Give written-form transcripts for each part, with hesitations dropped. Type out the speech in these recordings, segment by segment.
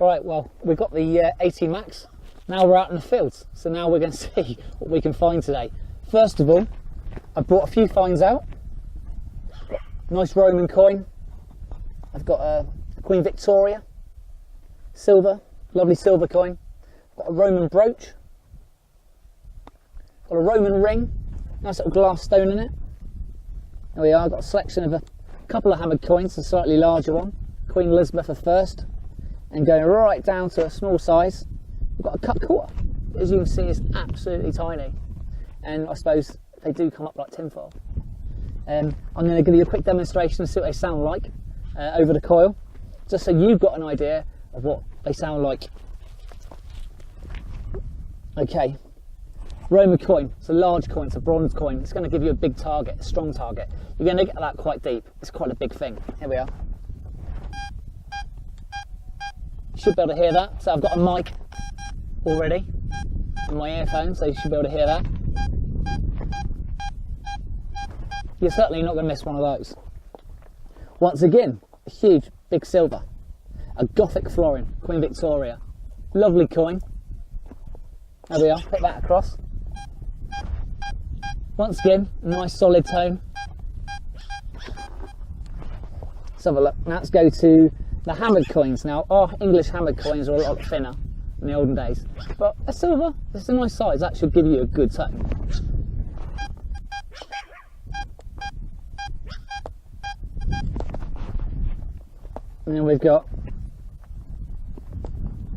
Right, well, we've got the AT Max. Now we're out in the fields, so now we're going to see what we can find today. First of all, I brought a few finds out. Nice Roman coin. I've got a Queen Victoria, silver, lovely silver coin. Got a Roman brooch. Got a Roman ring, nice little glass stone in it. There we are, I've got a selection of a couple of hammered coins, a slightly larger one, Queen Elizabeth I, and going right down to a small size, we've got a cut quarter. As you can see, it's absolutely tiny, and I suppose they do come up like tinfoil. I'm going to give you a quick demonstration and see what they sound like over the coil, just so you've got an idea of what they sound like. Okay, Roman coin, it's a large coin, it's a bronze coin, it's going to give you a big target, a strong target. You're going to get that quite deep, it's quite a big thing. Here we are. You should be able to hear that, so I've got a mic already in my earphones, so you should be able to hear that. You're certainly not going to miss one of those. Once again, a huge, big silver, a Gothic florin, Queen Victoria, lovely coin. There we are, put that across. Once again, nice solid tone. Let's have a look. Now let's go to the hammered coins. Now our English hammered coins are a lot thinner in the olden days, but a silver, it's a nice size, that should give you a good tone. And then we've got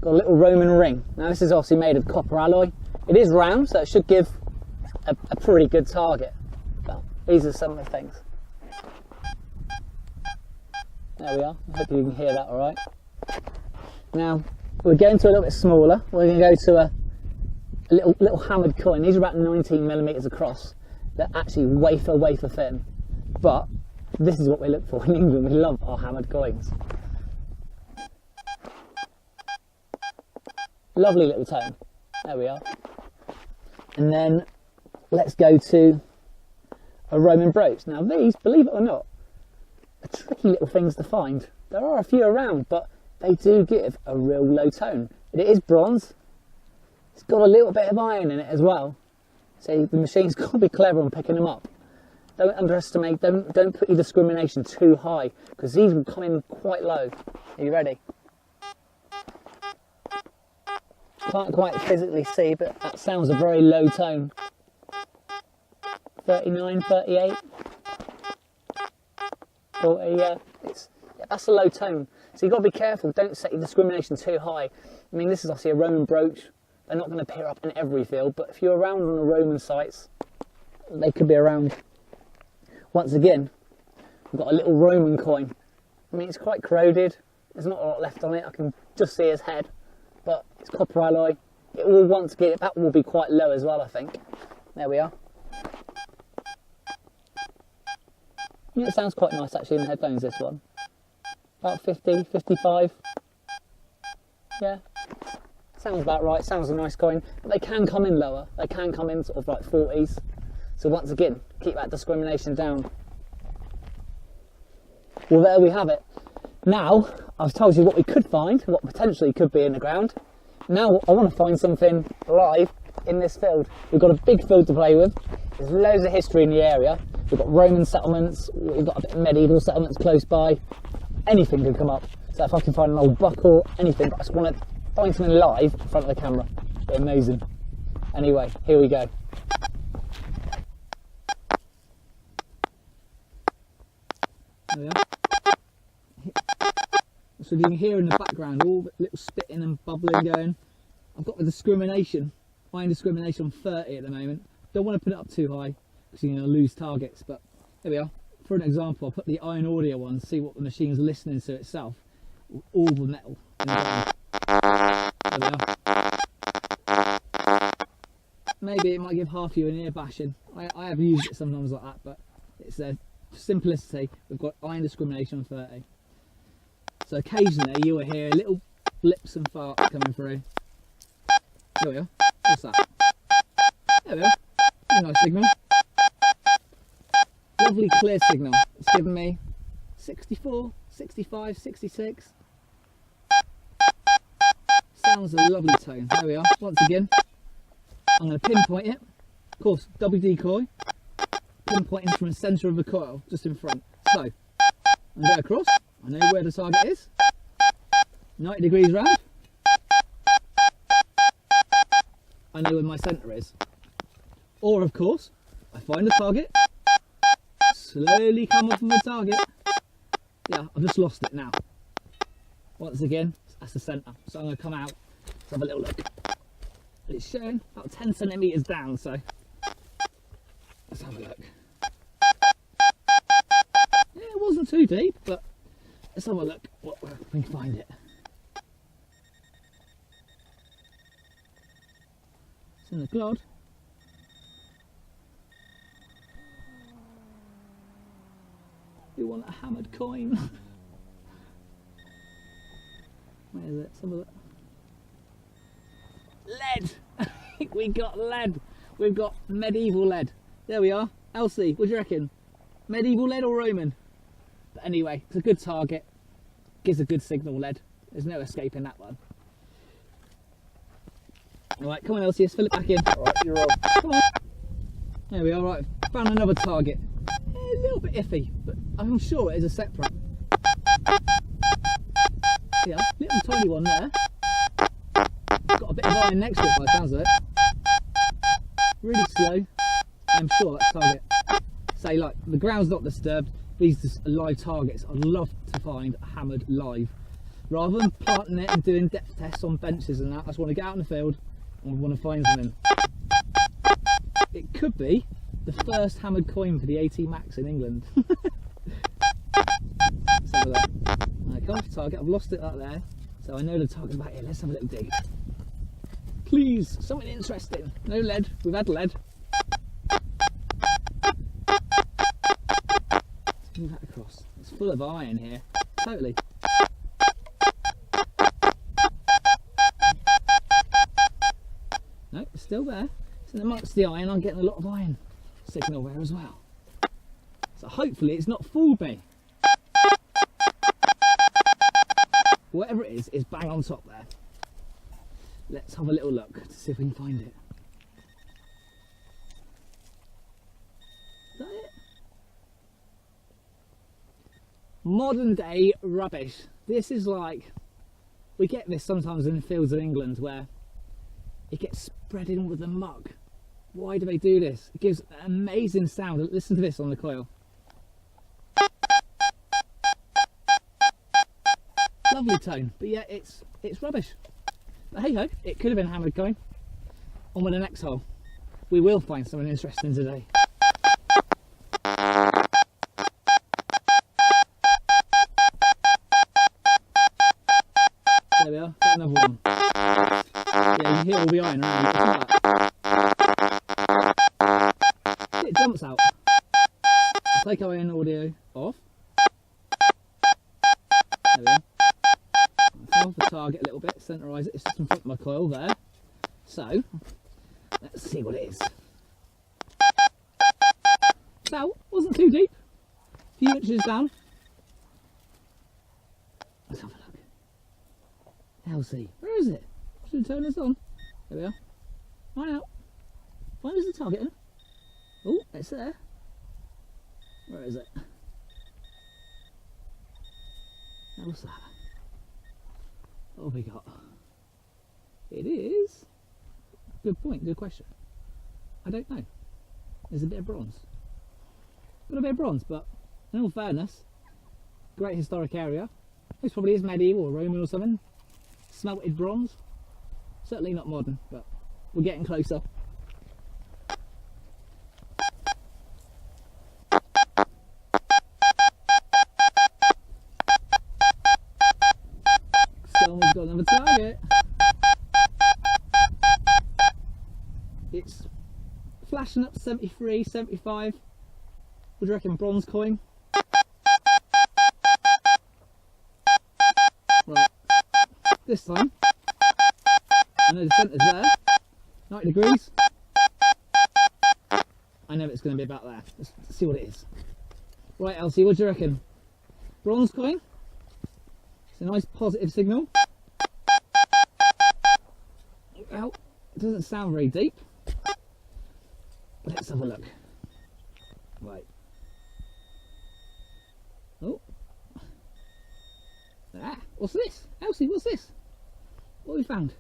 a little Roman ring. Now this is obviously made of copper alloy. It is round, so it should give a pretty good target. But these are some of the things. There we are. I hope you can hear that all right. Now we're going to a little bit smaller. We're going to go to a little hammered coin. These are about 19mm across. They're actually wafer thin. But this is what we look for in England. We love our hammered coins. Lovely little tone. There we are. And then let's go to a Roman brooch. Now these, believe it or not, are tricky little things to find. There are a few around, but they do give a real low tone. It is bronze. It's got a little bit of iron in it as well. So the machine's got to be clever on picking them up. Don't underestimate, don't put your discrimination too high, because these will come in quite low. Are you ready? Can't quite physically see, but that sounds a very low tone. 39, 38, 40, yeah, that's a low tone. So you've got to be careful, don't set your discrimination too high. I mean, this is obviously a Roman brooch. They're not going to appear up in every field, but if you're around on the Roman sites, they could be around. Once again, we've got a little Roman coin. I mean, it's quite corroded. There's not a lot left on it. I can just see his head, but it's copper alloy. It will once again, that will be quite low as well, I think. There we are. Yeah, it sounds quite nice actually in the headphones, this one. About 50, 55. Yeah, sounds about right. Sounds a nice coin. But they can come in lower. They can come in sort of like 40s. So once again, keep that discrimination down. Well, there we have it. Now, I've told you what we could find, what potentially could be in the ground. Now, I want to find something live in this field. We've got a big field to play with. There's loads of history in the area. We've got Roman settlements, we've got a bit of medieval settlements close by. Anything could come up. So if I can find an old buckle, anything, but I just want to find something live in front of the camera. It'd be amazing. Anyway, here we go. There we are. So you can hear in the background all the little spitting and bubbling going. I've got the discrimination, iron discrimination on 30 at the moment. Don't want to put it up too high because you're going to lose targets, but there we are. For an example, I'll put the iron audio on, see what the machine's listening to itself. All the metal in the ground. There we are. Maybe it might give half you an ear bashing. I have used it sometimes like that, but it's a simplicity. We've got iron discrimination on 30. So occasionally you will hear little blips and farts coming through. There we are. What's that? There we are. A nice signal. Lovely clear signal. It's given me 64, 65, 66. sounds a lovely tone. There we are. Once again, I'm going to pinpoint it. Of course, double decoy. Pinpointing from the centre of the coil, just in front. So, I'm going to go across. I know where the target is. 90 degrees round. I know where my centre is. Or, of course, I find the target. Slowly come off of the target. Yeah, I've just lost it now. Once again, that's the centre. So I'm going to come out. Let's have a little look. It's showing about 10 centimetres down, so let's have a look. Yeah, it wasn't too deep, but let's have a look what we can find it. It's in the clod. We want a hammered coin. Where is it? Let's have a look. Lead! We got lead. We've got medieval lead. There we are. Elsie, what do you reckon? Medieval lead or Roman? But anyway, it's a good target. Gives a good signal, lead. There's no escaping that one. Alright, come on Elsie, let's fill it back in. Alright, you're on. Come on. There we are, right. Found another target. A little bit iffy, but I'm sure it is a separate. Yeah, little tiny one there. Got a bit of iron next to it by the sounds of it. Really slow. I'm sure that's target. Say like the ground's not disturbed. These are live targets. I'd love to find a hammered live, rather than planting it and doing depth tests on benches and that. I just want to get out in the field and want to find something. It could be the first hammered coin for the AT Max in England. Let's have a look. I come off target. I've lost it up there, so I know the target's back here. Let's have a little dig. Please, something interesting. No lead. We've had lead. Let's move that across. It's full of iron here. Totally. No, it's still there. So amongst the iron, I'm getting a lot of iron signal there as well. So hopefully it's not fooled me. Whatever it is bang on top there. Let's have a little look to see if we can find it. Is that it? Modern day rubbish. This is like, we get this sometimes in the fields in England where it gets spread in with the muck. Why do they do this? It gives an amazing sound. Listen to this on the coil. Lovely tone, but yeah, it's rubbish. But hey ho, it could have been a hammered coin. On with the next hole. We will find something interesting today. There we are, got another one. Yeah, you can hear all the iron around it. Look at that. It jumps out. I'll take iron audio off. There we are. Off the target a little bit, centerise it. It's just in front of my coil there. So, let's see what it is. So, wasn't too deep. A few inches down. Let's have a look. Elsie, where is it? Should we turn this on? There we are. Right out. Where is the target in? Oh, it's there. Where is it? Now what's that? What have we got? It is. Good point, good question. I don't know. There's a bit of bronze. Got a bit of bronze, but in all fairness, great historic area. This probably is medieval or Roman or something. Smelted bronze. Certainly not modern, but we're getting closer. Someone's got another target. It's flashing up 73, 75. What do you reckon, bronze coin? Right, this time, I know the centre's there, 90 degrees. I know it's going to be about there. Let's see what it is. Right, Elsie, what do you reckon? Bronze coin? It's a nice positive signal. Well, it doesn't sound very deep. Let's have a look. Right. Oh. Ah, what's this? Elsie, what's this? What have we found?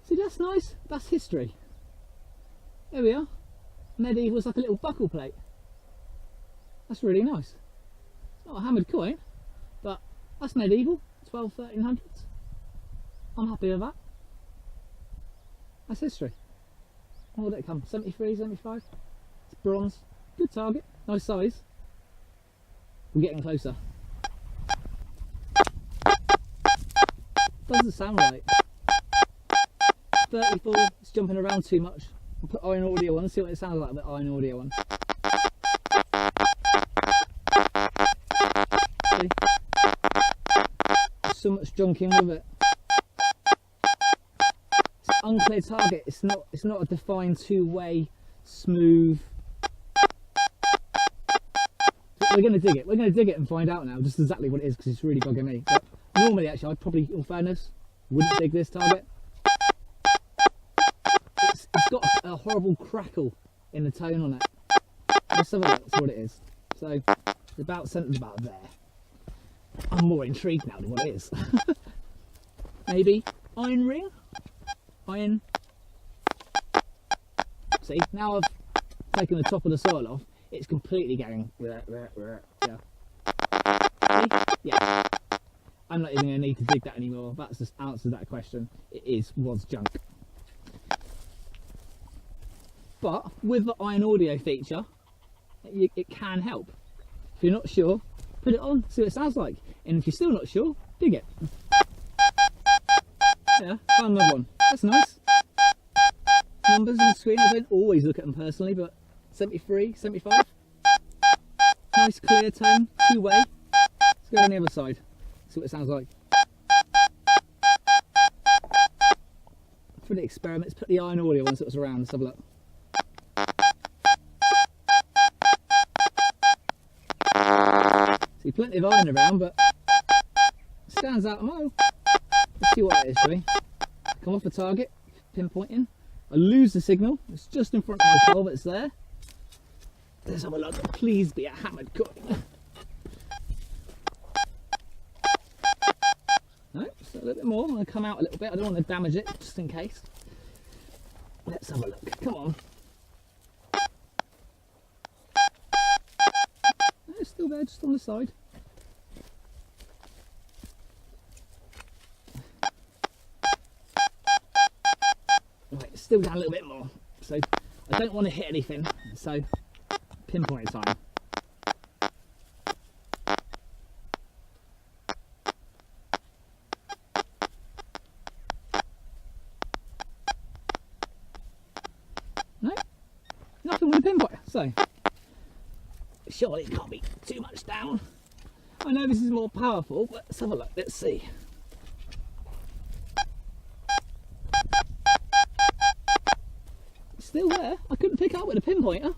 See, that's nice. That's history. There we are. Medieval was like a little buckle plate. That's really nice. It's not a hammered coin, but that's medieval, 1300s. I'm happy with that. That's history. What did it come? 73, 75? It's bronze. Good target. Nice size. We're getting closer. Doesn't sound right. 34, it's jumping around too much. I'll put iron audio on and see what it sounds like with iron audio on. See? There's so much junking with it. It's an unclear target. It's not a defined two-way smooth. We're going to dig it. We're going to dig it and find out now just exactly what it is, because it's really bugging me. But normally, actually, I'd probably, in fairness, wouldn't dig this target. It's got a horrible crackle in the tone on it. Let's have a look. That's what it is. So it's about centered about there. I'm more intrigued now than what it is. Maybe iron ring, iron. See, now I've taken the top of the soil off. It's completely going. Yeah. See? Yeah. I'm not even going to need to dig that anymore. That's just answered that question. It was junk. But with the iron audio feature, it can help. If you're not sure, put it on, see what it sounds like. And if you're still not sure, dig it. Yeah, found another one. That's nice. Numbers on the screen, I don't always look at them personally, but 73, 75. Nice clear tone, two-way. Let's go on the other side, see what it sounds like. For the experiments, put the iron audio on so it's around. Let's have a look. See, plenty of iron around, but it stands out. Oh, let's see what it is, shall we? Come off the target, pinpointing. I lose the signal. It's just in front of my pole, but it's there. Let's have a look. Please be a hammered coin. No, just a little bit more. I'm going to come out a little bit. I don't want to damage it, just in case. Let's have a look. Come on. No, it's still there, just on the side. Right, it's still down a little bit more. So I don't want to hit anything. So pinpoint time. No, nothing with a pinpointer. So surely it can't be too much down. I know this is more powerful, but let's have a look. Let's see. It's still there. I couldn't pick up with a pinpointer.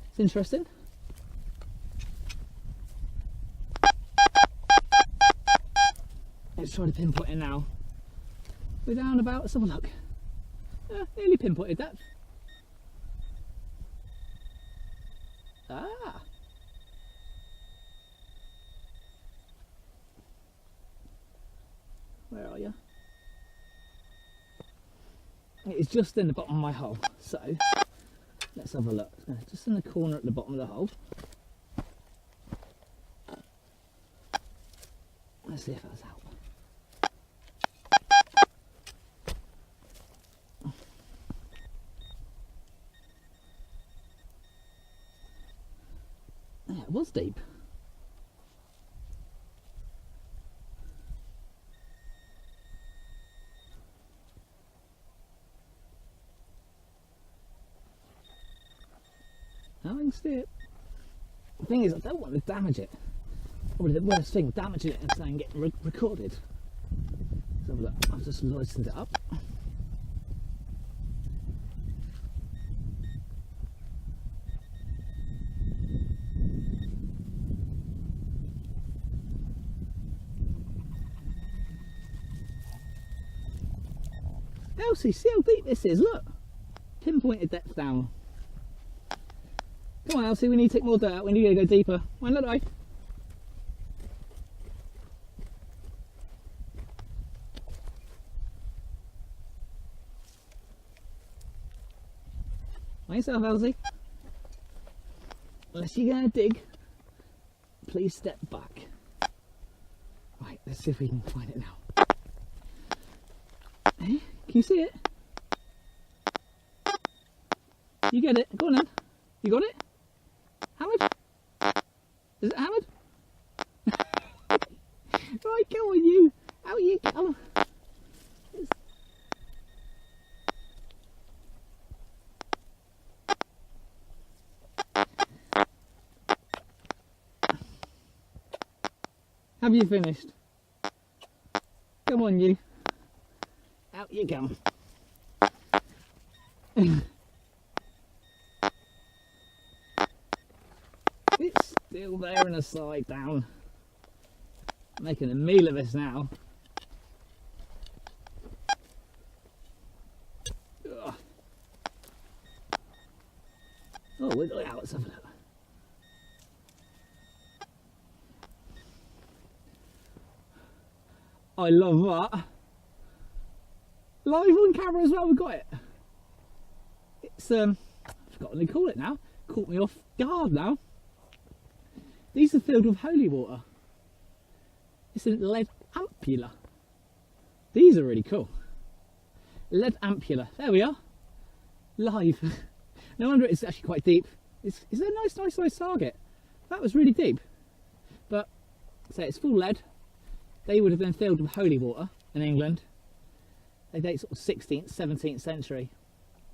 It's interesting. Let's try to pinpoint it now. We're down about, let's have a look. Nearly pinpointed that. Ah. Where are you? It's just in the bottom of my hole, so let's have a look. Just in the corner at the bottom of the hole. Let's see if that's out. Yeah, it was deep. I can see it. The thing is, I don't want to damage it. Probably the worst thing, damaging it and saying get recorded. Let's have a look. I've just loosened it up. Elsie, see how deep this is, look. Pinpointed depth down. Come on Elsie, we need to take more dirt out, we need to go deeper. Come on, look right. Mind yourself, Elsie. Unless you're going to dig, please step back. Right, let's see if we can find it now. Hey, can you see it? You get it? Go on then. You got it? Hammered? Is it hammered? Right, go on you. Out you go. Have you finished? Come on you. Out you come. It's still there in a slide down. Making a meal of this now. Ugh. Oh, wiggle it out, let's have a look. I love that. Live on camera as well, we got it. It's I've forgotten what they call it now. Caught me off guard now. These are filled with holy water. It's a lead ampulla. These are really cool. Lead ampulla. There we are. Live. No wonder it's actually quite deep. It's a nice size target. That was really deep. But say it's full lead. They would have been filled with holy water in England. They date sort of 16th, 17th century.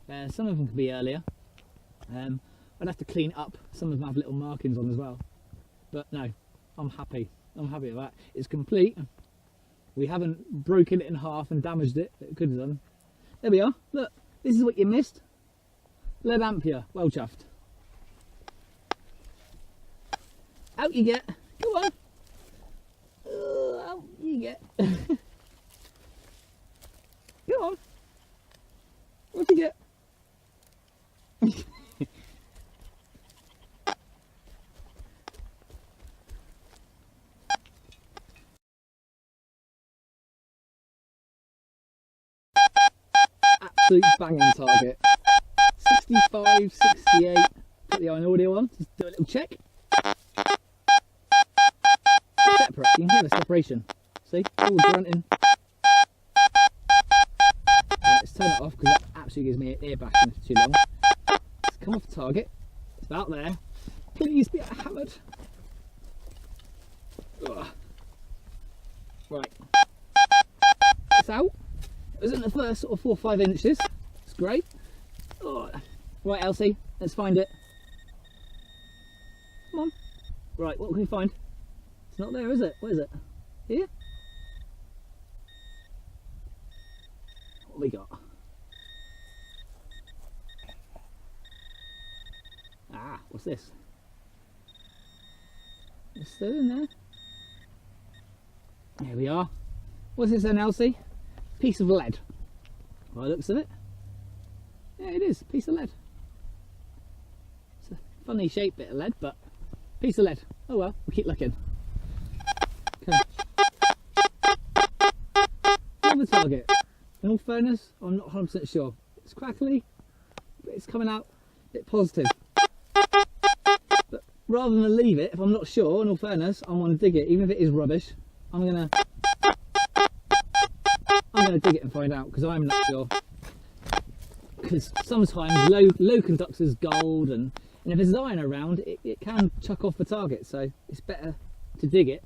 Some of them could be earlier. I'd have to clean up. Some of them have little markings on as well. But no, I'm happy. I'm happy with that. It's complete. We haven't broken it in half and damaged it. It could have done. There we are. Look, this is what you missed. Lead ampere. Well chuffed. Out you get. Go on. Out you get. Go on. What do you get? Absolute banging target. 65, 68. Put the iron audio on. Just do a little check. Separate. You can hear the separation. See? All grunting. Let's turn it off because that absolutely gives me an ear bashing for too long. Let's come off target. It's about there. Please be hammered. Ugh. Right. It's out. It was in the first sort of 4 or 5 inches. It's great. Ugh. Right, Elsie, let's find it. Come on. Right, what can we find? It's not there, is it? What is it? Here? What have we got? Ah, what's this? It's still in there. There we are. What's this then, Elsie? Piece of lead. By the looks of it. Yeah, it is. Piece of lead. It's a funny shaped bit of lead, but piece of lead. Oh well, we'll keep looking. Okay. Another target. In all fairness, I'm not 100% sure. It's crackly, but it's coming out a bit positive. But rather than leave it, if I'm not sure, in all fairness, I want to dig it, even if it is rubbish. I'm gonna dig it and find out, because I'm not sure. Because sometimes low conductors gold, and if there's iron around, it can chuck off the target. So it's better to dig it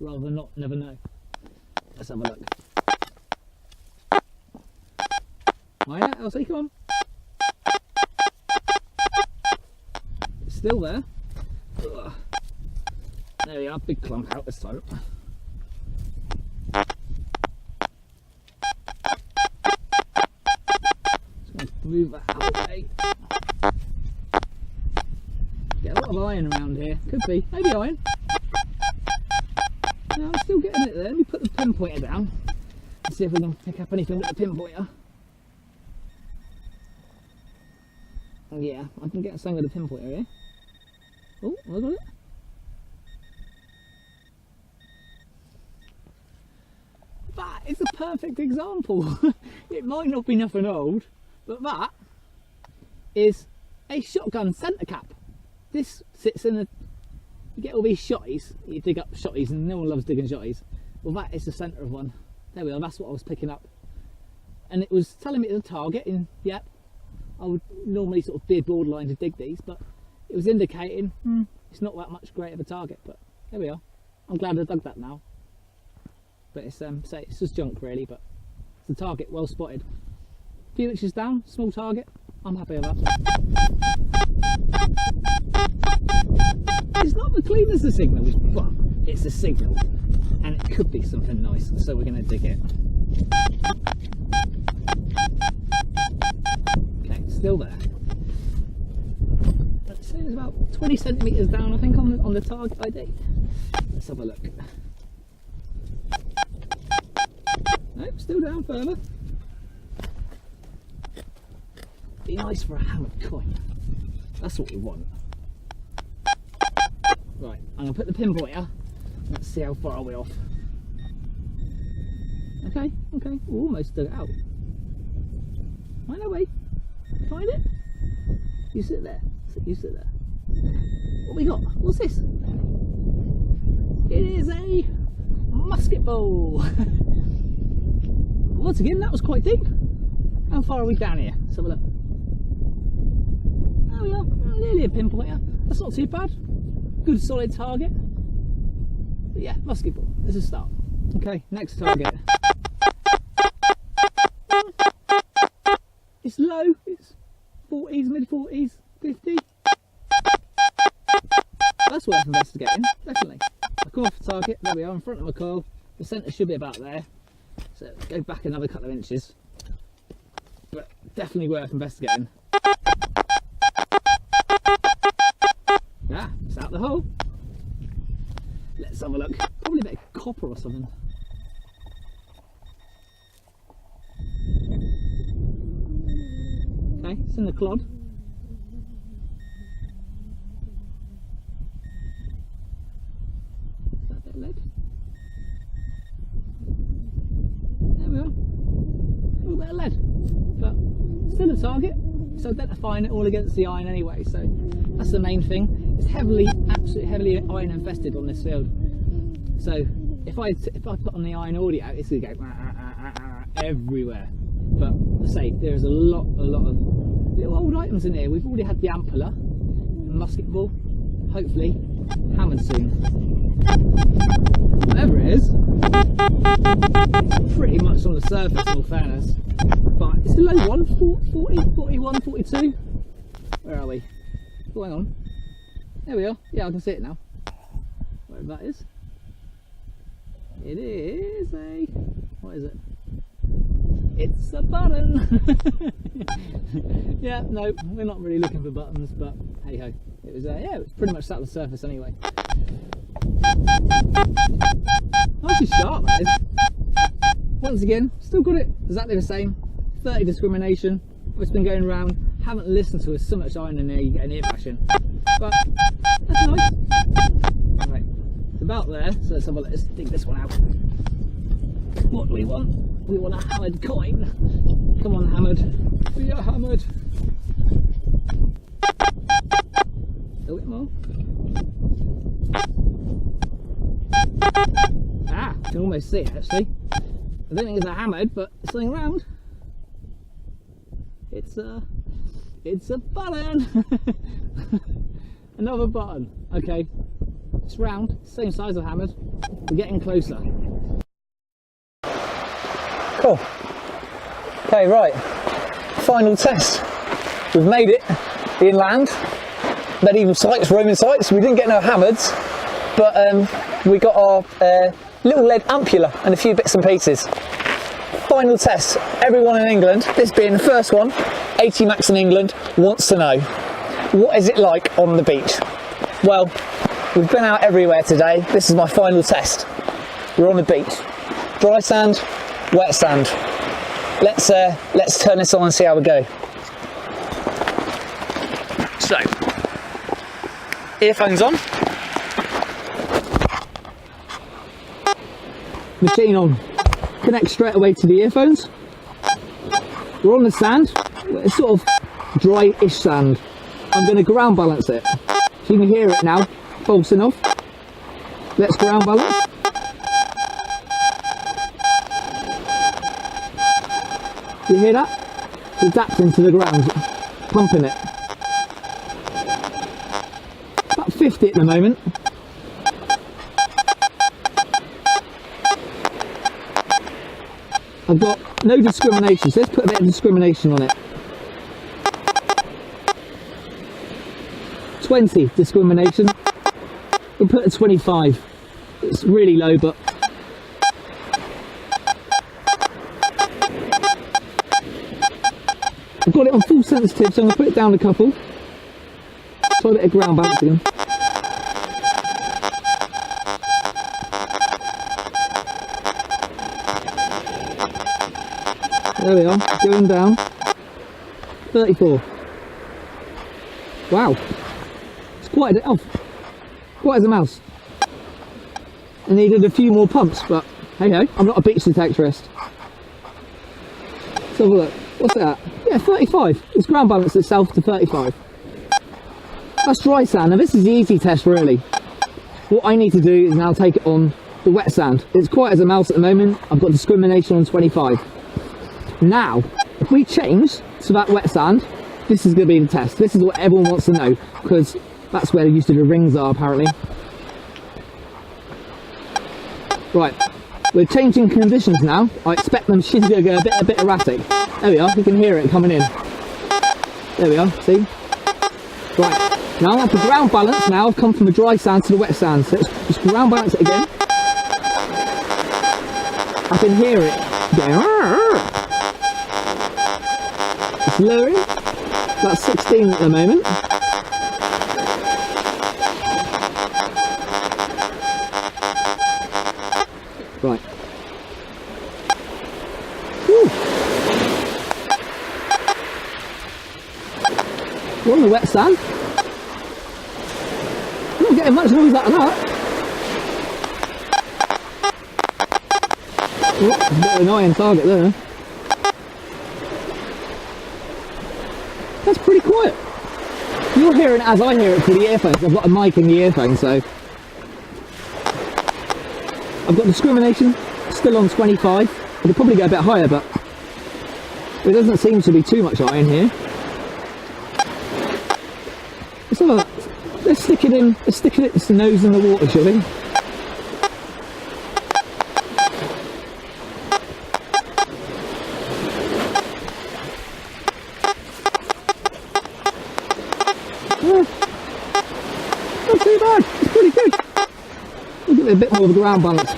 rather than never know. Let's have a look. Right, Elsie, come on. It's still there. Ugh. There we are, big clump out this time. Just going to move that out of the way. Get a lot of iron around here. Could be, maybe iron. No, I'm still getting it there. Let me put the pinpointer down and see if we can pick up anything with the pinpointer. Yeah, I can get something with a pinpointer here. Oh, I got it. That is a perfect example. It might not be nothing old, but that is a shotgun centre cap. This sits in a... You get all these shotties, you dig up shotties, and no one loves digging shotties. Well, that is the centre of one. There we are, that's what I was picking up. And it was telling me the target, and yep, I would normally sort of be borderline to dig these, but it was indicating it's not that much great of a target. But there we are. I'm glad I dug that now. But it's say it's just junk really, but it's a target well spotted. A few inches down, small target. I'm happy with that. It's not the cleanest of signals, but it's a signal, and it could be something nice. So we're going to dig it. Okay, still there. Let's say it's about 20 centimetres down, I think, on the target ID. Let's have a look. Nope, still down further. Be nice for a hammered coin. That's what we want. Right, I'm going to put the pinpointer. Let's see how far are we off. Okay, okay, we almost dug it out. Right away. Find it? You sit there. You sit there. What we got? What's this? It is a musket ball. Once again, that was quite deep. How far are we down here? Let's have a look. There we are, nearly a pinpointer. That's not too bad. Good solid target. But yeah, musket ball. There's a start. Okay, next target. It's low. It's 40s, mid 40s, 50. That's worth investigating, definitely. I come off the target. There we are, in front of my coil. The centre should be about there. So go back another couple of inches. But definitely worth investigating. Ah, it's out the hole. Let's have a look. Probably a bit of copper or something. Okay, it's in the clod. Is that a bit of lead? There we are. A little bit of lead. But still a target. It's identifying it all against the iron anyway, so that's the main thing. It's heavily, absolutely heavily iron infested on this field. So if I put on the iron audio, it's going to go everywhere. But I say there's a lot of little old items in here. We've already had the ampulla, musket ball, hopefully hammered soon. Whatever it is, it's pretty much on the surface in all fairness. But it's a low one, 40, 41, 42. Where are we? Oh, hang on. There we are. Yeah, I can see it now. Whatever that is. It is a... What is it? It's a button! Yeah, no, we're not really looking for buttons, but hey ho. It was, yeah, it was pretty much sat on the surface anyway. Nicely sharp, that is. Once again, still got it exactly the same. 30 discrimination. It's been going around. Haven't listened to it, so much iron in there, you get an ear bashing. But that's nice. Right, it's about there, so let's have a look. Let's dig this one out. What do we want? We want a hammered coin. Come on, hammered. Be a hammered. A bit more. Ah, I can almost see it actually. I don't think it's a hammered, but it's something round. It's a button. Another button. Okay, it's round, same size as hammered. We're getting closer. Cool. Okay, right. Final test. We've made it inland. Medieval sites, Roman sites. We didn't get no hammers, but we got our little lead ampulla and a few bits and pieces. Final test. Everyone in England, this being the first one, AT Max in England, wants to know, what is it like on the beach? Well, we've been out everywhere today. This is my final test. We're on the beach. Dry sand, wet sand. Let's turn this on and see how we go. So, earphones on. Machine on. Connect straight away to the earphones. We're on the sand. It's sort of dry-ish sand. I'm going to ground balance it. So you can hear it now, pulsing off. Let's ground balance. You hear that? It's adapting to the ground, pumping it. About 50 at the moment. I've got no discrimination, so let's put a bit of discrimination on it. 20 discrimination. We'll put a 25. It's really low, but I've got it on full sensitive, so I'm going to put it down a couple. Try a bit of ground balancing. There we are, going down. 34. Wow. It's quite as a mouse. I needed a few more pumps, but hey ho, I'm not a beach detectorist. Let's have a look. What's that? Yeah, 35. It's ground balanced itself to 35. That's dry sand. Now this is the easy test really. What I need to do is now take it on the wet sand. It's quiet as a mouse at the moment. I've got discrimination on 25. Now, if we change to that wet sand, this is going to be the test. This is what everyone wants to know, because that's where the use of the rings are apparently. Right, we're changing conditions now. I expect the machine's going to go a bit erratic. There we are, you can hear it coming in. There we are, see? Right, now I have to ground balance now. I've come from the dry sand to the wet sand, so let's just ground balance it again. I can hear it going. It's lowering. That's 16 at the moment. Right. Whew. We're on the wet sand. I'm not getting much noise out of that. Oh, a bit of an annoying target there. That's pretty quiet. You're hearing it as I hear it through the earphones. I've got a mic in the earphones, so I've got discrimination still on 25. I could probably go a bit higher, but there doesn't seem to be too much eye in here. Let's have a look. Let's stick it in. Let's stick its nose in the water, shall we? Not too bad, it's pretty good. We'll give it a bit more of a ground balance.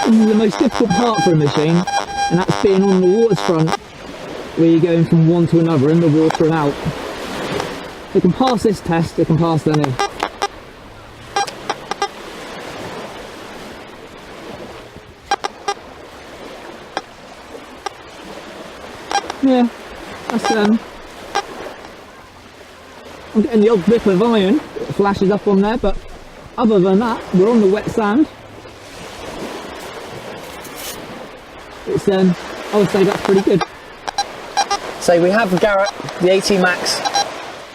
This is the most difficult part for a machine, and that's being on the waterfront, where you're going from one to another, in the water and out. If they can pass this test, they can pass them in. Yeah, that's I'm getting the odd blip of iron that flashes up on there, but other than that, we're on the wet sand. It's I would say that's pretty good. So we have Garrett, the AT Max.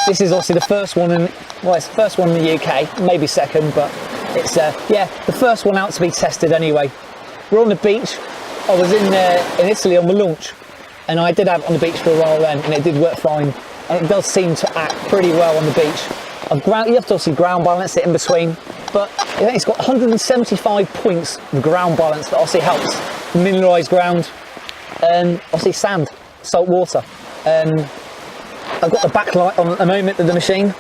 This is obviously the first one in, well, it's the first one in the UK, maybe second, but it's yeah, the first one out to be tested anyway. We're on the beach. I was in Italy on the launch, and I did have it on the beach for a while then, and it did work fine. And it does seem to act pretty well on the beach. You have to obviously ground balance it in between, but I think it's got 175 points of ground balance that obviously helps mineralised ground and obviously sand, salt water. I've got the backlight on at the moment of the machine.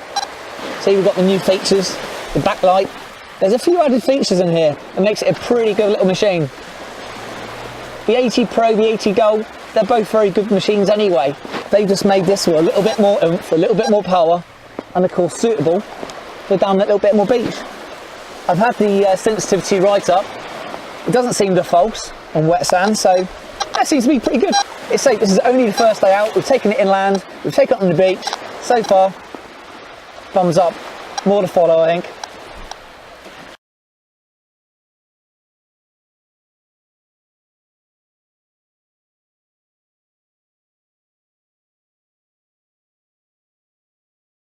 See, we've got the new features, the backlight. There's a few added features in here that makes it a pretty good little machine. The AT Pro, the AT Gold, they're both very good machines anyway. They've just made this with a little bit more oomph, a little bit more power, and of course suitable for down that little bit more beach. I've had the sensitivity right up. It doesn't seem to false on wet sand, so that seems to be pretty good. It's safe. This is only the first day out. We've taken it inland, we've taken it on the beach. So far, thumbs up. More to follow, I think.